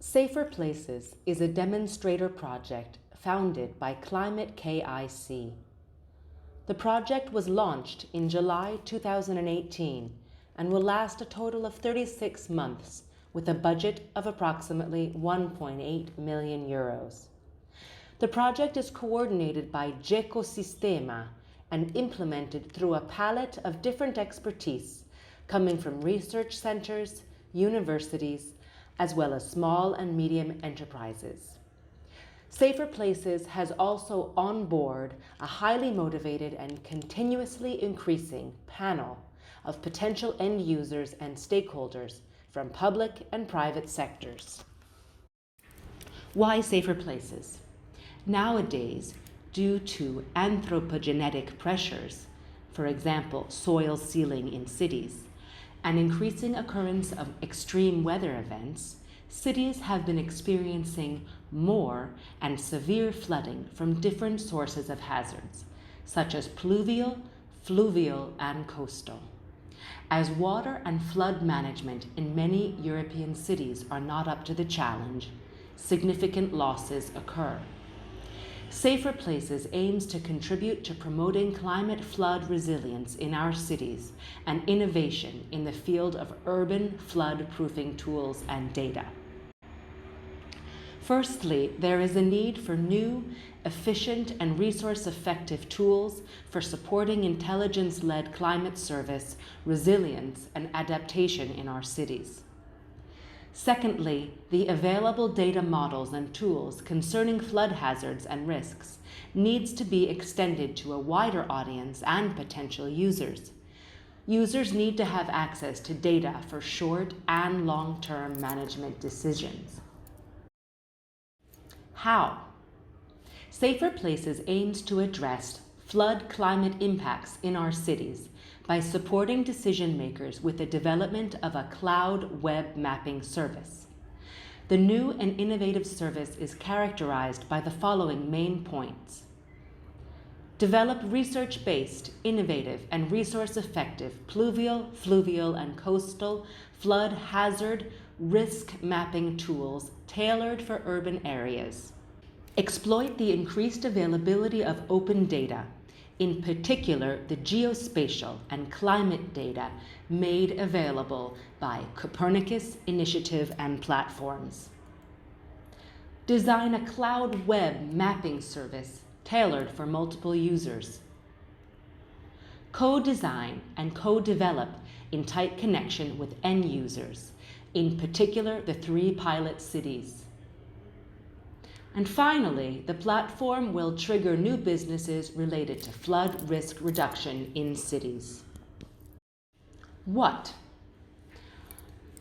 SaferPLACES is a demonstrator project founded by ClimateKIC. The project was launched in July 2018 and will last a total of 36 months with a budget of approximately 1.8 million euros. The project is coordinated by Ecosistema and implemented through a palette of different expertise coming from research centers, universities, as well as small and medium enterprises. SaferPLACES has also on board a highly motivated and continuously increasing panel of potential end users and stakeholders from public and private sectors. Why SaferPLACES? Nowadays, due to anthropogenetic pressures, for example, soil sealing in cities, an increasing occurrence of extreme weather events, cities have been experiencing more and severe flooding from different sources of hazards, such as pluvial, fluvial, and coastal. As water and flood management in many European cities are not up to the challenge, significant losses occur. SaferPLACES aims to contribute to promoting climate flood resilience in our cities and innovation in the field of urban flood-proofing tools and data. Firstly, there is a need for new, efficient, and resource-effective tools for supporting intelligence-led climate service, resilience, and adaptation in our cities. Secondly, the available data models and tools concerning flood hazards and risks needs to be extended to a wider audience and potential users. Users need to have access to data for short and long-term management decisions. How? SaferPLACES aims to address flood climate impacts in our cities by supporting decision makers with the development of a cloud web mapping service. The new and innovative service is characterized by the following main points. Develop research-based, innovative, and resource-effective pluvial, fluvial, and coastal flood hazard risk mapping tools tailored for urban areas. Exploit the increased availability of open data, in particular the geospatial and climate data made available by Copernicus Initiative and platforms. Design a cloud web mapping service tailored for multiple users. Co-design and co-develop in tight connection with end users, in particular the 3 pilot cities. And finally, the platform will trigger new businesses related to flood risk reduction in cities. What?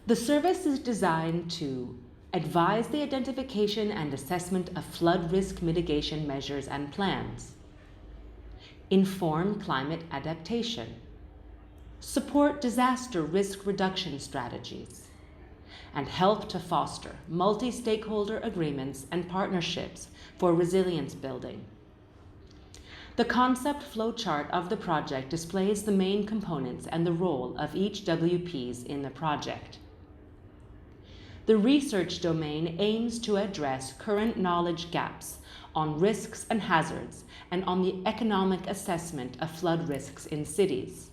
The service is designed to advise the identification and assessment of flood risk mitigation measures and plans, inform climate adaptation, support disaster risk reduction strategies, and help to foster multi-stakeholder agreements and partnerships for resilience building. The concept flowchart of the project displays the main components and the role of each WPs in the project. The research domain aims to address current knowledge gaps on risks and hazards and on the economic assessment of flood risks in cities.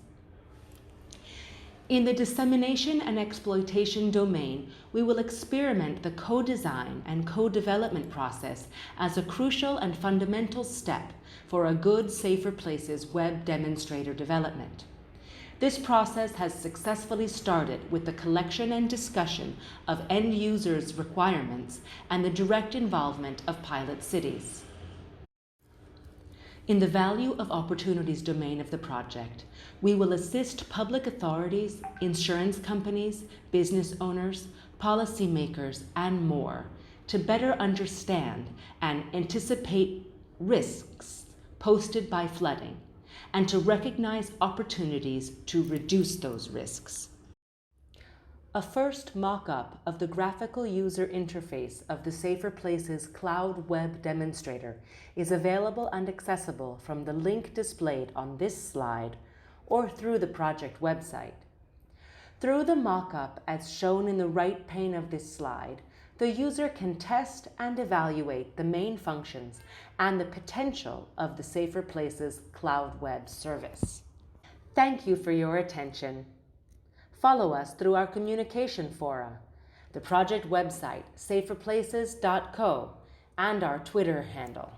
In the dissemination and exploitation domain, we will experiment the co-design and co-development process as a crucial and fundamental step for a good SaferPLACES web demonstrator development. This process has successfully started with the collection and discussion of end users' requirements and the direct involvement of pilot cities. In the value of opportunities domain of the project, we will assist public authorities, insurance companies, business owners, policymakers, and more to better understand and anticipate risks posed by flooding and to recognize opportunities to reduce those risks. A first mock-up of the graphical user interface of the SaferPLACES Cloud Web Demonstrator is available and accessible from the link displayed on this slide or through the project website. Through the mock-up as shown in the right pane of this slide, the user can test and evaluate the main functions and the potential of the SaferPLACES Cloud Web Service. Thank you for your attention. Follow us through our communication fora, the project website saferplaces.co, and our Twitter handle.